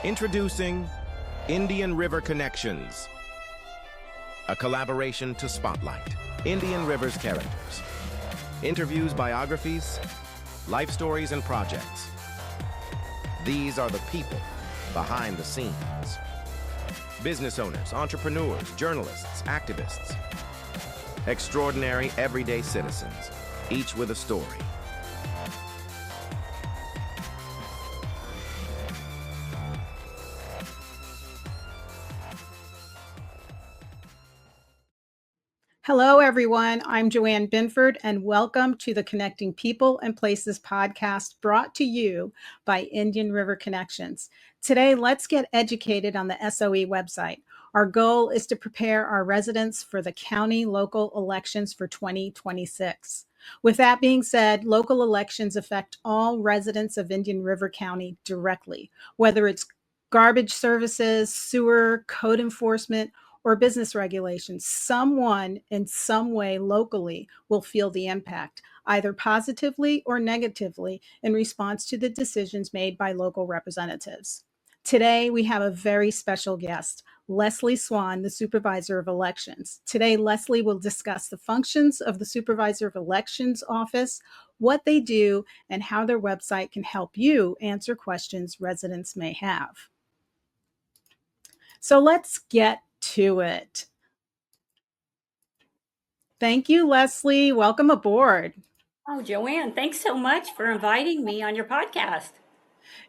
Introducing Indian River Connections, a collaboration to spotlight Indian River's characters. Interviews, biographies, life stories, and projects. These are the people behind the scenes. Business owners, entrepreneurs, journalists, activists. Extraordinary everyday citizens, each with a story. Hello, everyone. I'm Joanne Binford, and welcome to the Connecting People and Places podcast brought to you by Indian River Connections. Today, let's get educated on the SOE website. Our goal is to prepare our residents for the county local elections for 2026. With that being said, local elections affect all residents of Indian River County directly, whether it's garbage services, sewer, code enforcement, or business regulations. Someone in some way locally will feel the impact, either positively or negatively, in response to the decisions made by local representatives. Today, we have a very special guest, Leslie Swan, the Supervisor of Elections. Today, Leslie will discuss the functions of the Supervisor of Elections office, what they do, and how their website can help you answer questions residents may have. So let's get to it. Thank you, Leslie. Welcome aboard. Oh, Joanne, thanks so much for inviting me on your podcast.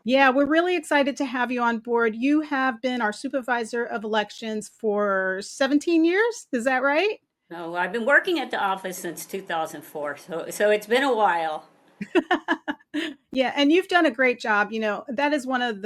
Yeah, we're really excited to have you on board. You have been our Supervisor of Elections for 17 years. Is that right? No, I've been working at the office since 2004, so it's been a while. Yeah, and you've done a great job. You know, that is one of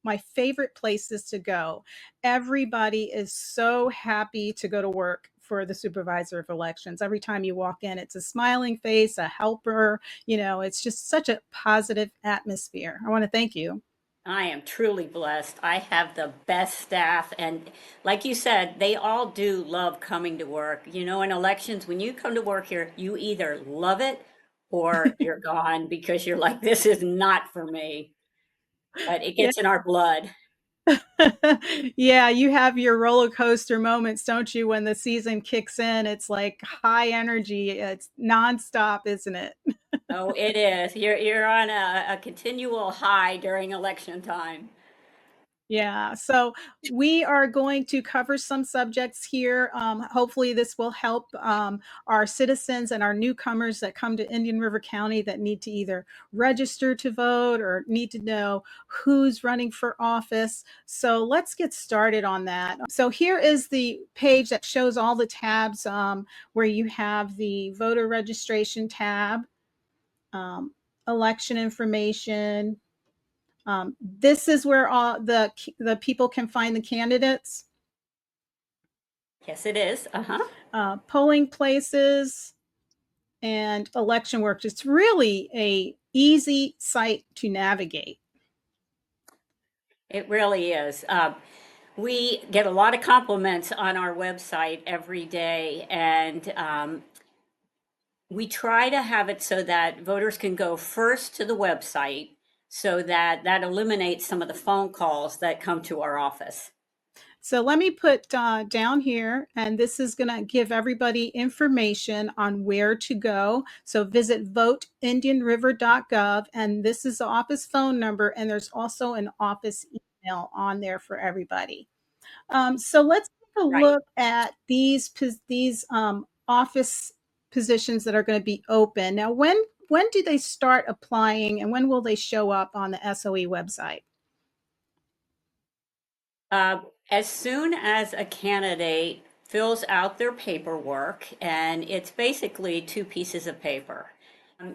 my favorite places to go. Everybody is so happy to go to work for the Supervisor of Elections. Every time you walk in, it's a smiling face, a helper. You know, it's just such a positive atmosphere. I want to thank you. I am truly blessed. I have the best staff, and like you said, they all do love coming to work. You know, in elections, when you come to work here, you either love it or you're gone because you're like, this is not for me. But it Yeah. gets in our blood. Yeah, you have your roller coaster moments, don't you? When the season kicks in, it's like high energy. It's nonstop, isn't it? Oh, it is. You're on a continual high during election time. Yeah, so we are going to cover some subjects here. Hopefully, this will help our citizens and our newcomers that come to Indian River County that need to either register to vote or need to know who's running for office. So let's get started on that. So here is the page that shows all the tabs where you have the voter registration tab, election information. This is where all the people can find the candidates. Yes, it is. Polling places and election work. It's really a easy site to navigate. It really is. We get a lot of compliments on our website every day, and we try to have it so that voters can go first to the website so that eliminates some of the phone calls that come to our office. So let me put down here, and this is going to give everybody information on where to go. So visit voteindianriver.gov, and this is the office phone number, and there's also an office email on there for everybody. So let's take a look at these office positions that are going to be open. Now, when do they start applying, and when will they show up on the SOE website? As soon as a candidate fills out their paperwork, and it's basically two pieces of paper.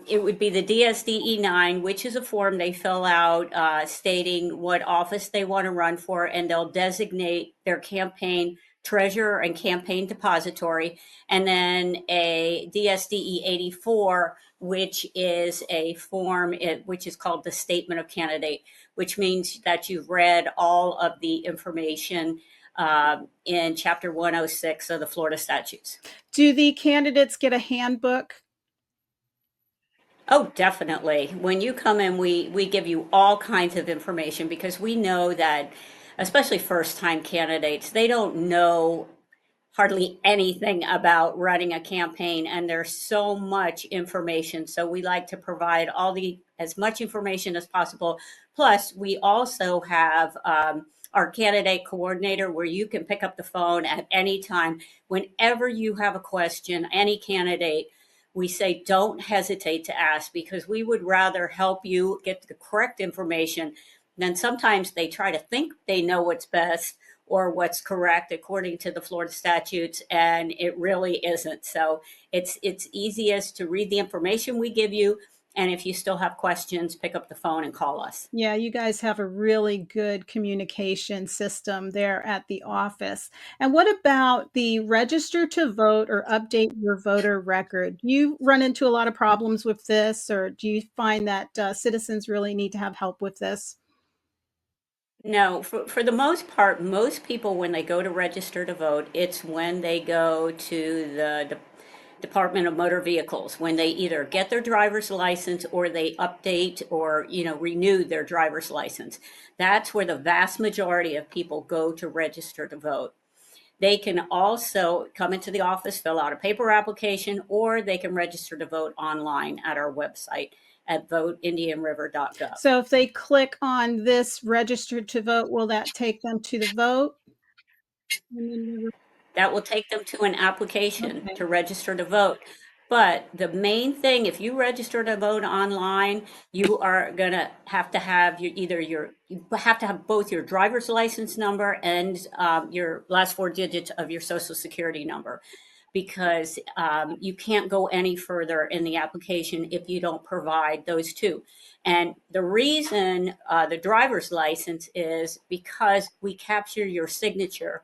It would be the DSDE 9, which is a form they fill out stating what office they want to run for, and they'll designate their campaign treasurer and campaign depository, and then a DSDE 84, which is a form which is called the Statement of Candidate, which means that you've read all of the information in Chapter 106 of the Florida statutes. Do the candidates get a handbook? Oh, definitely. When you come in, we give you all kinds of information because we know that, especially first time candidates, they don't know hardly anything about running a campaign, and there's so much information, so we like to provide all the as much information as possible. Plus we also have our candidate coordinator where you can pick up the phone at any time whenever you have a question, any candidate. We say don't hesitate to ask because we would rather help you get the correct information than sometimes they try to think they know what's best or what's correct according to the Florida statutes, and it really isn't. So it's easiest to read the information we give you, and if you still have questions, pick up the phone and call us. Yeah, you guys have a really good communication system there at the office. And what about the register to vote or update your voter record? Do you run into a lot of problems with this, or do you find that citizens really need to have help with this? No, for the most part, most people, when they go to register to vote, it's when they go to the Department of Motor Vehicles, when they either get their driver's license or they update or, renew their driver's license. That's where the vast majority of people go to register to vote. They can also come into the office, fill out a paper application, or they can register to vote online at our website at voteindianriver.gov. So if they click on this register to vote, will that take them to the vote? And then That will take them to an application okay. to register to vote. But the main thing, if you register to vote online, you are gonna have to have you have to have both your driver's license number and your last four digits of your social security number, because you can't go any further in the application if you don't provide those two. And the reason the driver's license is because we capture your signature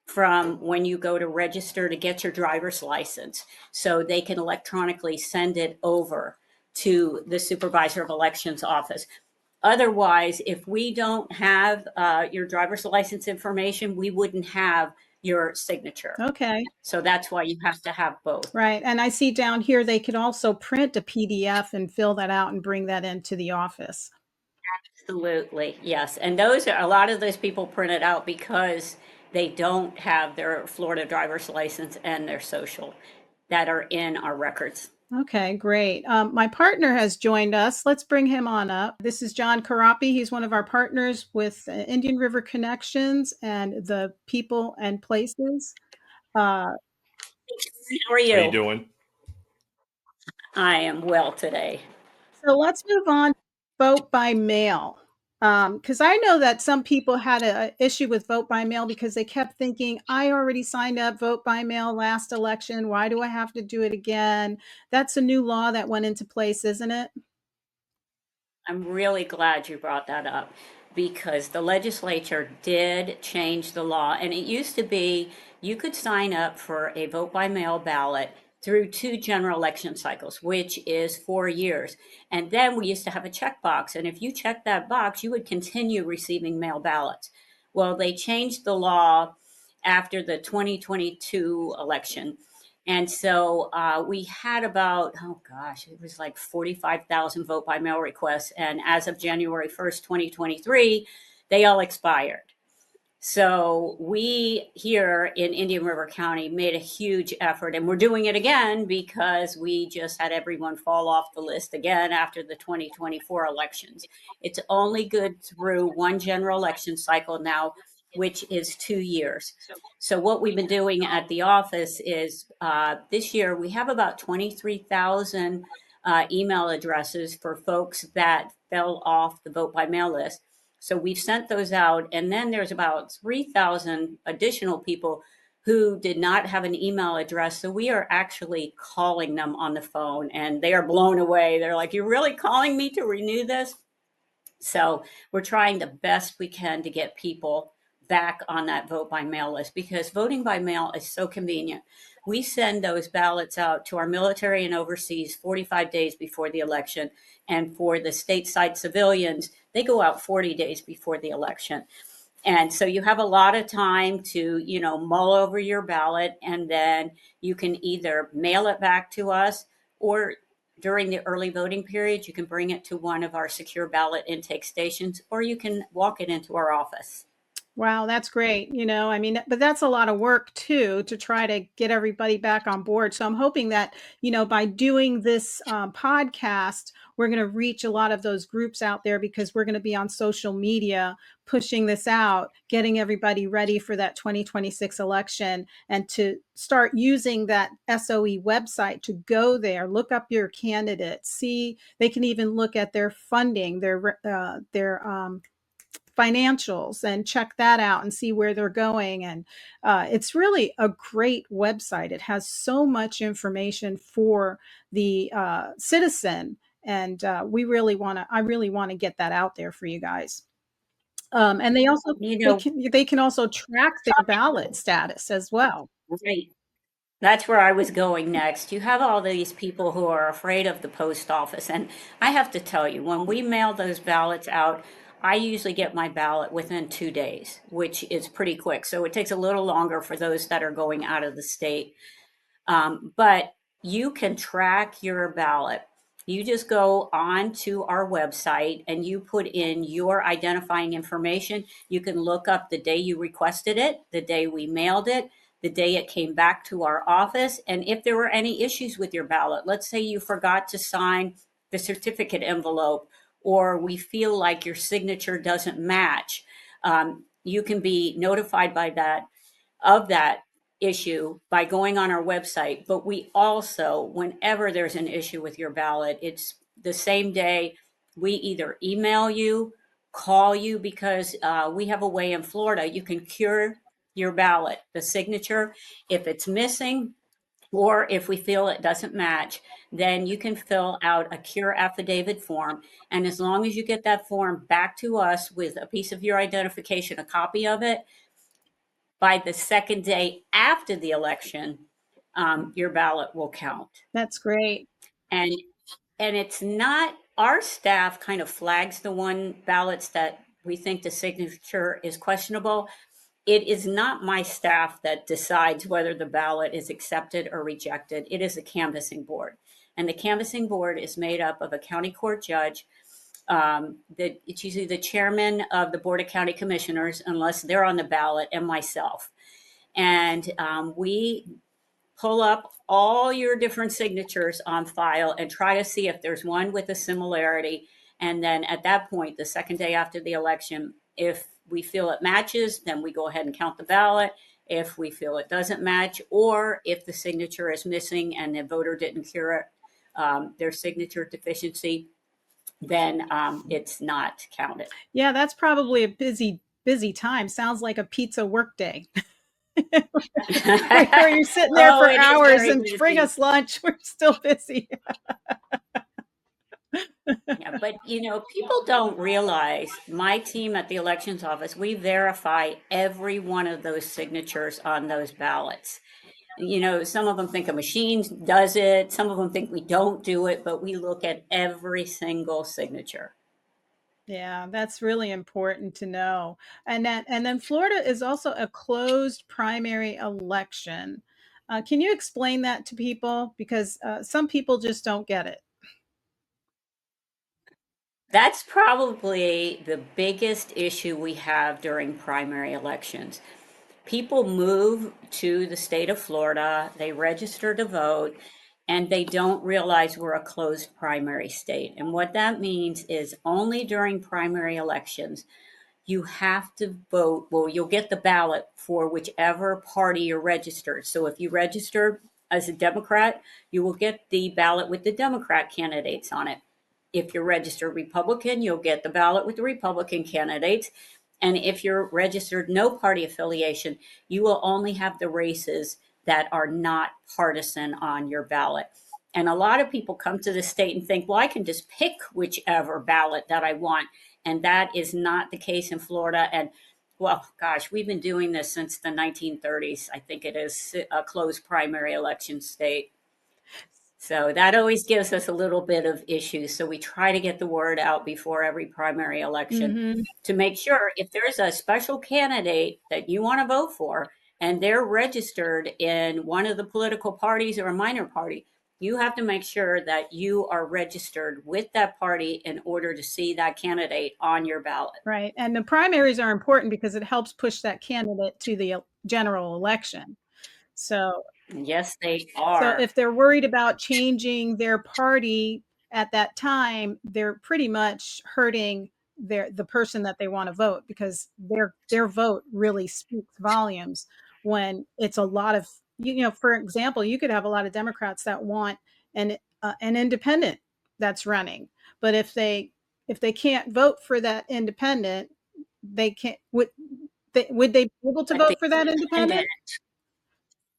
from when you go to register to get your driver's license. So they can electronically send it over to the Supervisor of Elections office. Otherwise, if we don't have your driver's license information, we wouldn't have your signature. Okay. So that's why you have to have both. Right. And I see down here they could also print a PDF and fill that out and bring that into the office. Absolutely, yes. And those are a lot of those people print it out because they don't have their Florida driver's license and their social that are in our records. Okay, great. My partner has joined us. Let's bring him on up. This is John Karapi. He's one of our partners with Indian River Connections and the People and Places. Uh, How are How you you? doing? I am well today. so let's move on to vote by mail. Because I know that some people had an issue with vote by mail because they kept thinking, I already signed up vote by mail last election. Why do I have to do it again? That's a new law that went into place, isn't it? I'm really glad you brought that up because the legislature did change the law. And it used to be you could sign up for a vote by mail ballot through two general election cycles, which is 4 years. And then we used to have a checkbox. And if you checked that box, you would continue receiving mail ballots. Well, they changed the law after the 2022 election. And so we had about, oh gosh, it was like 45,000 vote by mail requests. And as of January 1st, 2023, they all expired. So we here in Indian River County made a huge effort, and we're doing it again because we just had everyone fall off the list again after the 2024 elections. It's only good through one general election cycle now, which is 2 years. So what we've been doing at the office is this year we have about 23,000 email addresses for folks that fell off the vote by mail list. So we've sent those out, and then there's about 3,000 additional people who did not have an email address. So we are actually calling them on the phone, and they are blown away. They're like, "You're really calling me to renew this?" So we're trying the best we can to get people back on that vote by mail list because voting by mail is so convenient. We send those ballots out to our military and overseas 45 days before the election. And for the stateside civilians, they go out 40 days before the election. And so you have a lot of time to, mull over your ballot, and then you can either mail it back to us or during the early voting period, you can bring it to one of our secure ballot intake stations, or you can walk it into our office. Wow, that's great. I mean, but that's a lot of work too to try to get everybody back on board. So I'm hoping that, by doing this podcast, we're going to reach a lot of those groups out there because we're going to be on social media pushing this out, getting everybody ready for that 2026 election and to start using that SOE website to go there, look up your candidates, see, they can even look at their funding, their financials and check that out and see where they're going. And it's really a great website. It has so much information for the citizen. And I really want to get that out there for you guys. And You know, they can also track their ballot status as well. right. That's where I was going next. You have all these people who are afraid of the post office. And I have to tell you, when we mail those ballots out, I usually get my ballot within 2 days, which is pretty quick. So it takes a little longer for those that are going out of the state. But you can track your ballot. You just go on to our website and you put in your identifying information. You can look up the day you requested it, the day we mailed it, the day it came back to our office. And if there were any issues with your ballot, let's say you forgot to sign the certificate envelope, or we feel like your signature doesn't match, you can be notified of that issue by going on our website. But we also, whenever there's an issue with your ballot, it's the same day. We either email you, call you, because we have a way in Florida you can cure your ballot, the signature. If it's missing, or if we feel it doesn't match, then you can fill out a cure affidavit form. And as long as you get that form back to us with a piece of your identification, a copy of it, by the second day after the election, your ballot will count. That's great. And and it's not, our staff kind of flags the one ballots that we think the signature is questionable. It is not my staff that decides whether the ballot is accepted or rejected. It is a canvassing board. And the canvassing board is made up of a county court judge. It's usually the chairman of the Board of County Commissioners, unless they're on the ballot, and myself. And we pull up all your different signatures on file and try to see if there's one with a similarity. And then at that point, the second day after the election, if we feel it matches, then we go ahead and count the ballot. If we feel it doesn't match, or if the signature is missing and the voter didn't cure it, their signature deficiency, then it's not counted. Yeah, that's probably a busy time. Sounds like a pizza workday. Where you're sitting there Oh, for it is hours very and bring busy. us lunch. We're still busy. Yeah, but people don't realize my team at the elections office, we verify every one of those signatures on those ballots. Some of them think a machine does it, some of them think we don't do it, but we look at every single signature. Yeah, that's really important to know. And then Florida is also a closed primary election. Can you explain that to people? Because some people just don't get it. That's probably the biggest issue we have during primary elections. People move to the state of Florida, they register to vote, and they don't realize we're a closed primary state. And what that means is only during primary elections, you have to vote. Well, you'll get the ballot for whichever party you're registered. So if you register as a Democrat, you will get the ballot with the Democrat candidates on it. If you're registered Republican, you'll get the ballot with the Republican candidates. And if you're registered no party affiliation, you will only have the races that are not partisan on your ballot. And a lot of people come to the state and think, well, I can just pick whichever ballot that I want. And that is not the case in Florida. And well, gosh, we've been doing this since the 1930s. I think it is a closed primary election state. So that always gives us a little bit of issues. So we try to get the word out before every primary election Hmm. to make sure if there's a special candidate that you want to vote for and they're registered in one of the political parties or a minor party, You have to make sure that you are registered with that party in order to see that candidate on your ballot. Right. And the primaries are important because it helps push that candidate to the general election. So Yes, they So are. if they're worried about changing their party at that time, they're pretty much hurting the person that they want to vote, because their vote really speaks volumes when it's a lot of, for example, you could have a lot of Democrats that want an independent that's running, but if they can't vote for that independent, they can't would they be able to But the vote for that independent, independent?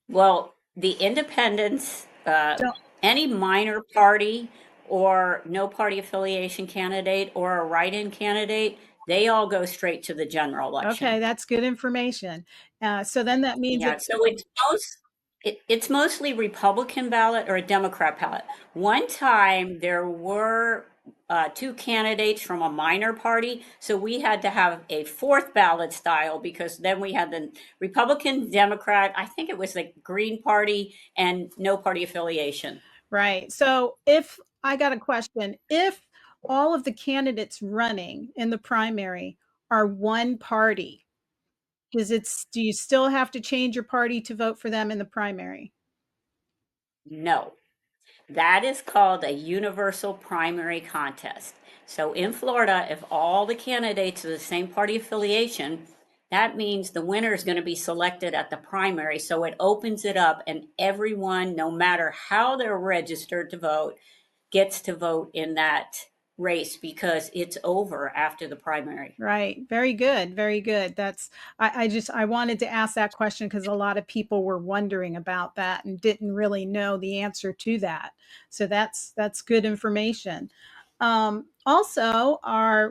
well, the independents, Don't. any minor party or no party affiliation candidate or a write-in candidate, they all go straight to the general election. Okay, that's good information. So then that means Yeah, if so it's mostly Republican ballot or a Democrat ballot. One time there were two candidates from a minor party, so we had to have a fourth ballot style because then we had the Republican, Democrat, I think it was the Green Party, and no party affiliation. right. So if I got a question, if all of the candidates running in the primary are one party, do you still have to change your party to vote for them in the primary? No. That is called a universal primary contest. So in Florida, if all the candidates are the same party affiliation, that means the winner is going to be selected at the primary. So it opens it up, and everyone, no matter how they're registered to vote, gets to vote in that race because it's over after the primary. Right. Very good. Very good. I wanted to ask that question because a lot of people were wondering about that and didn't really know the answer to that. So that's good information. Also,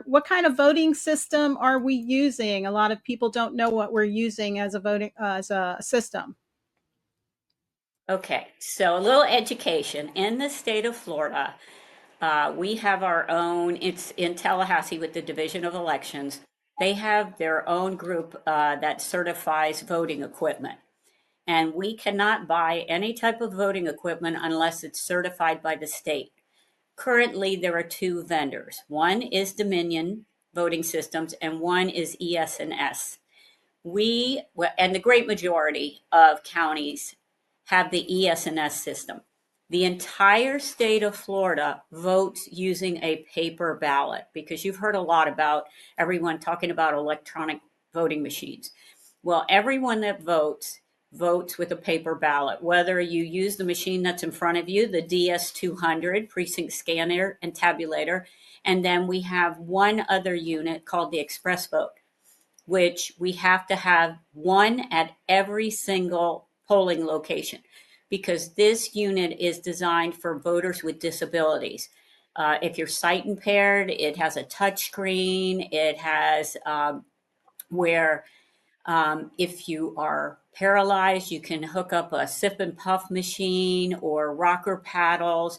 what kind of voting system are we using? A lot of people don't know what we're using as a voting as a system. Okay, so a little education. In the state of Florida, we have our own, it's in Tallahassee with the Division of Elections. They have their own group that certifies voting equipment. And we cannot buy any type of voting equipment unless it's certified by the state. Currently, there are two vendors. One is Dominion Voting Systems, and one is ES&S. And the great majority of counties have the ES&S system. The entire state of Florida votes using a paper ballot because you've heard a lot about everyone talking about electronic voting machines. Well, everyone that votes with a paper ballot, whether you use the machine that's in front of you, the DS200 precinct scanner and tabulator, and then we have one other unit called the Express Vote, which we have to have one at every single polling location because this unit is designed for voters with disabilities. If you're sight impaired, it has a touch screen. It has where if you are paralyzed, you can hook up a sip and puff machine or rocker paddles.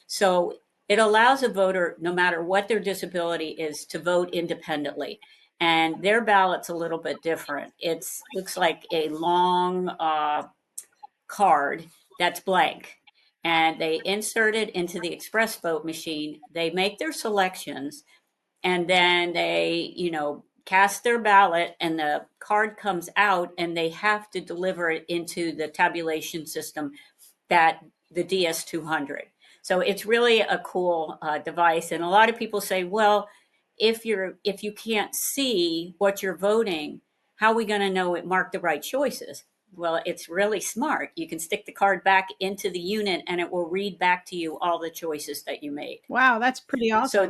So it allows a voter, no matter what their disability is, to vote independently. And their ballot's a little bit different. It looks like a long card that's blank. And they insert it into the express vote machine. They make their selections and then they, cast their ballot and the card comes out and they have to deliver it into the tabulation system that the DS200. So it's really a cool device. And a lot of people say, well, if you can't see what you're voting, how are we going to know it marked the right choices? Well, it's really smart. You can stick the card back into the unit and it will read back to you all the choices that you made. Wow, that's pretty So awesome.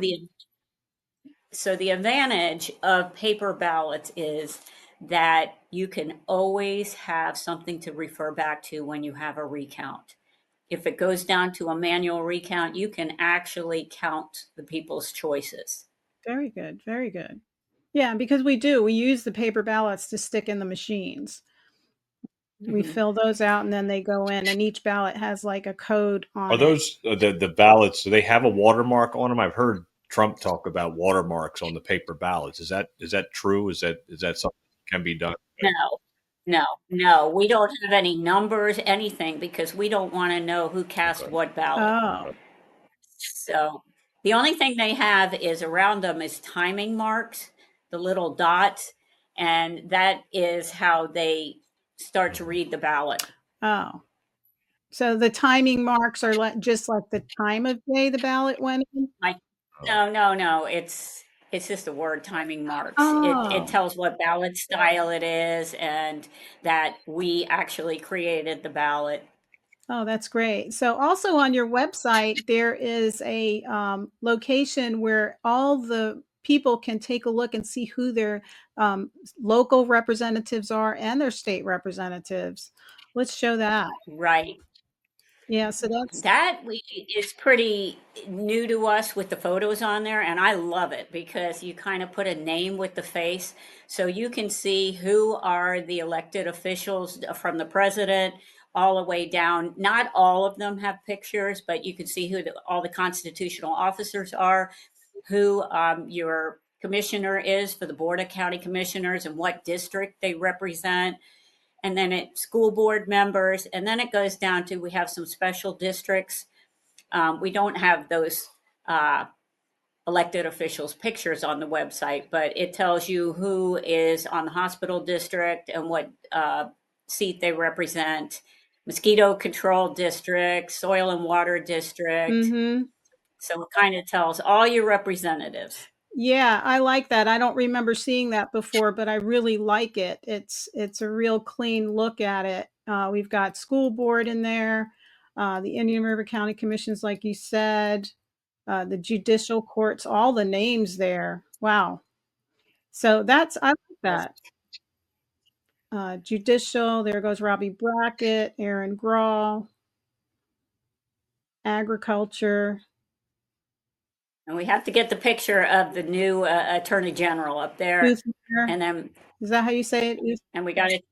the advantage of paper ballots is that you can always have something to refer back to when you have a recount. If it goes down to a manual recount, you can actually count the people's choices. Very good. Very good. Yeah, because we use the paper ballots to stick in the machines. We Mhm. fill those out and then they go in, and each ballot has like a code Are on it. those the ballots? Do they have a watermark on them? I've heard Trump talk about watermarks on the paper ballots. Is that true? Is that something that can be done? No, No, we don't have any numbers, anything, because we don't want to know who cast Okay. what ballot. Oh, So the only thing they have is around them is timing marks, the little dots, and that is how they start to Mhm. read the ballot. oh. So the timing marks are just like the time of day the ballot went in? Like, Oh, no, it's just the word timing marks. It Oh. tells what ballot style it is and that we actually created the ballot. Oh, that's great. So also on your website, there is a location where all the people can take a look and see who their local representatives are and their state representatives. Let's show that. Right. Yeah, so that's That we is pretty new to us with the photos on there, and I love it because you kind of put a name with the face, so you can see who are the elected officials from the president all the way down. Not all of them have pictures, but you can see who all the constitutional officers are, who your commissioner is for the board of county commissioners and what district they represent, and then it school board members, and then it goes down to we have some special districts. We don't have those uh, elected officials' pictures on the website, but it tells you who is on the hospital district and what seat they represent. Mosquito control district, soil and water district. mhm. So it kind of tells all your representatives. Yeah, I like that. I don't remember seeing that before, but I really like it. It's a real clean look at it. We've got school board in there, the Indian River County Commissions, like you said, the judicial courts, all the names there. Wow. So that's I like Yes. that. Judicial, there goes Robbie Brackett, Aaron Grawl, agriculture. And we have to get the picture of the new attorney general up there. Uthner. And then, Is that how you say it? and we got it.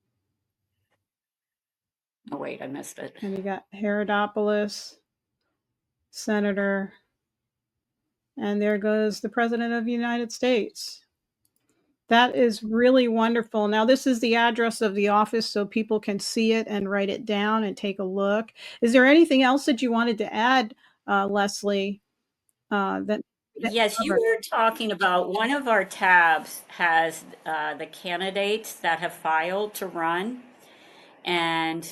Oh, wait, I missed it. And you got Herodopoulos, Senator, and there goes the President of the United States. That is really wonderful. Now, this is the address of the office so people can see it and write it down and take a look. Is there anything else that you wanted to add, Leslie, that we didn't Yes, you cover? were talking about one of our tabs has the candidates that have filed to run. And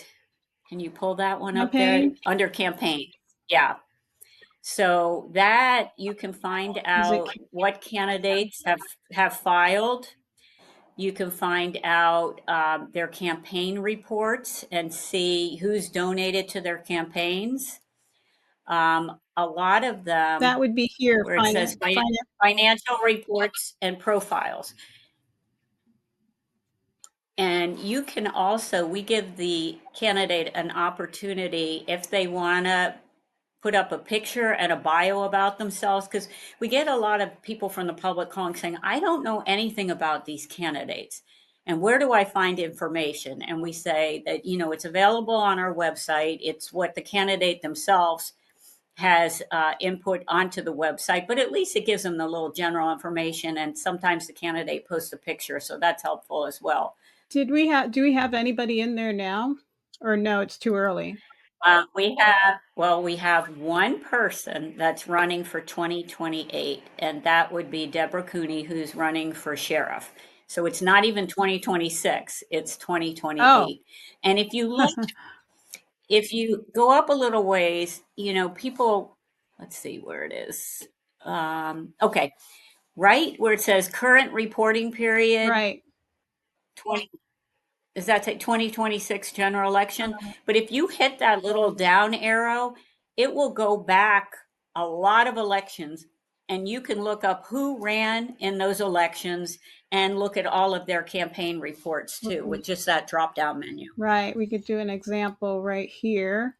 can you pull that one up there Campaign? under campaign? Yeah. So that you can find Is it out what candidates have filed. You can find out their campaign reports and see who's donated to their campaigns. A lot of that them, would be here, where it says financial reports and profiles. And you can also, we give the candidate an opportunity if they want to put up a picture and a bio about themselves, because we get a lot of people from the public calling saying, I don't know anything about these candidates. And where do I find information? And we say that, it's available on our website. It's what the candidate themselves has input onto the website, but at least it gives them the little general information. And sometimes the candidate posts a picture, so that's helpful as well. do we have anybody in there now? Or no, it's too early? We have one person that's running for 2028, and that would be Deborah Cooney, who's running for sheriff. So it's not even 2026, it's Oh, 2028. And if you go up a little ways, people, let's see where it is. Okay, right where it says current reporting period, right. 20, does that say 2026 general election? But if you hit that little down arrow, it will go back a lot of elections and you can look up who ran in those elections and look at all of their campaign reports too with just that drop down menu. Right. We could do an example right here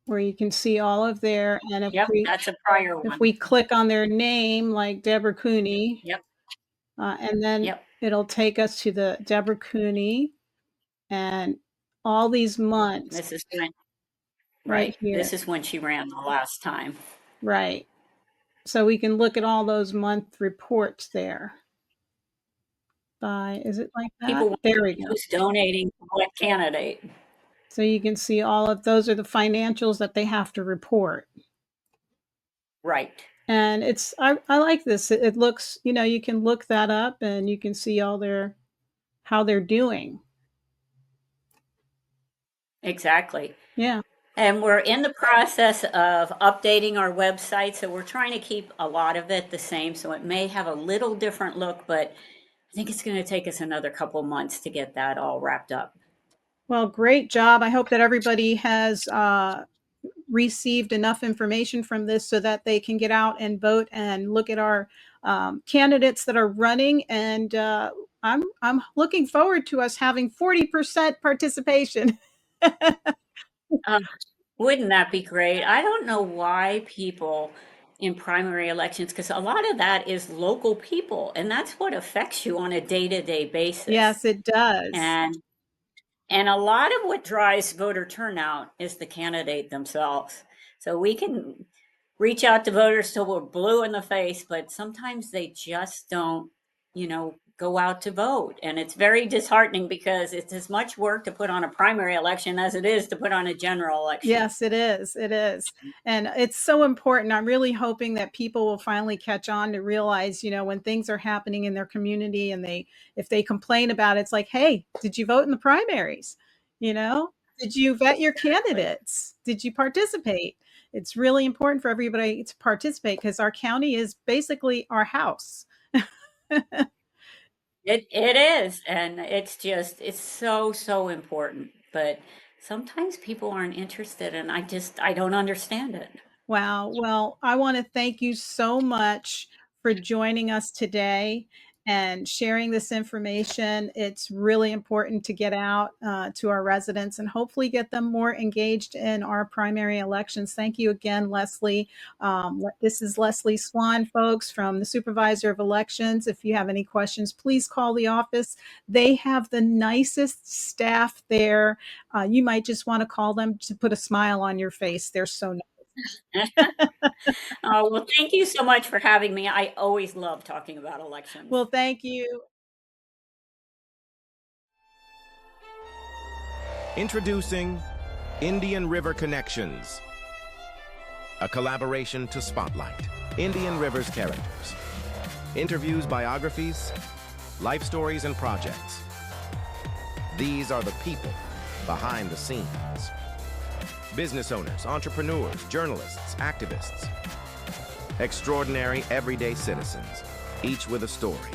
where you can see all of their, and Yep, that's a prior if one. we click on their name, like Deborah Cooney, Yep, and then yep. it'll take us to the Deborah Cooney and all these months This is when, right right. here. This is when she ran the last time. Right. So we can look at all those month reports there. is it like that? People want There to we see go. who's donating to what candidate. So you can see all of those are the financials that they have to report. Right. And I like this. It looks, you can look that up and you can see how they're doing. Exactly. Yeah. And we're in the process of updating our website, so we're trying to keep a lot of it the same. So it may have a little different look, but I think it's going to take us another couple months to get that all wrapped up. Well, great job. I hope that everybody has received enough information from this so that they can get out and vote and look at our candidates that are running. And I'm looking forward to us having 40% participation. Uh, wouldn't that be great? I don't know why people in primary elections, because a lot of that is local people, and that's what affects you on a day-to-day basis. Yes, it does. And And a lot of what drives voter turnout is the candidate themselves. So we can reach out to voters till we're blue in the face, but sometimes they just don't, go out to vote. And it's very disheartening because it's as much work to put on a primary election as it is to put on a general election. Yes, it is. It is. And it's so important. I'm really hoping that people will finally catch on to realize, when things are happening in their community and if they complain about it, it's like, hey, did you vote in the primaries? You know, did you vet your Like, candidates? Did you participate? It's really important for everybody to participate because our county is basically our house. it is. And it's so, so important. But sometimes people aren't interested, and I don't understand it. Wow. Well, I want to thank you so much for joining us today and sharing this information. It's really important to get out to our residents and hopefully get them more engaged in our primary elections. Thank you again, Leslie. This is Leslie Swan, folks, from the Supervisor of Elections. If you have any questions, please call the office. They have the nicest staff there. You might just want to call them to put a smile on your face. They're so nice. Oh, well, thank you so much for having me. I always love talking about elections. Well, thank you. Introducing Indian River Connections, a collaboration to spotlight Indian River's characters. Interviews, biographies, life stories, and projects. These are the people behind the scenes. Business owners, entrepreneurs, journalists, activists. Extraordinary everyday citizens, each with a story.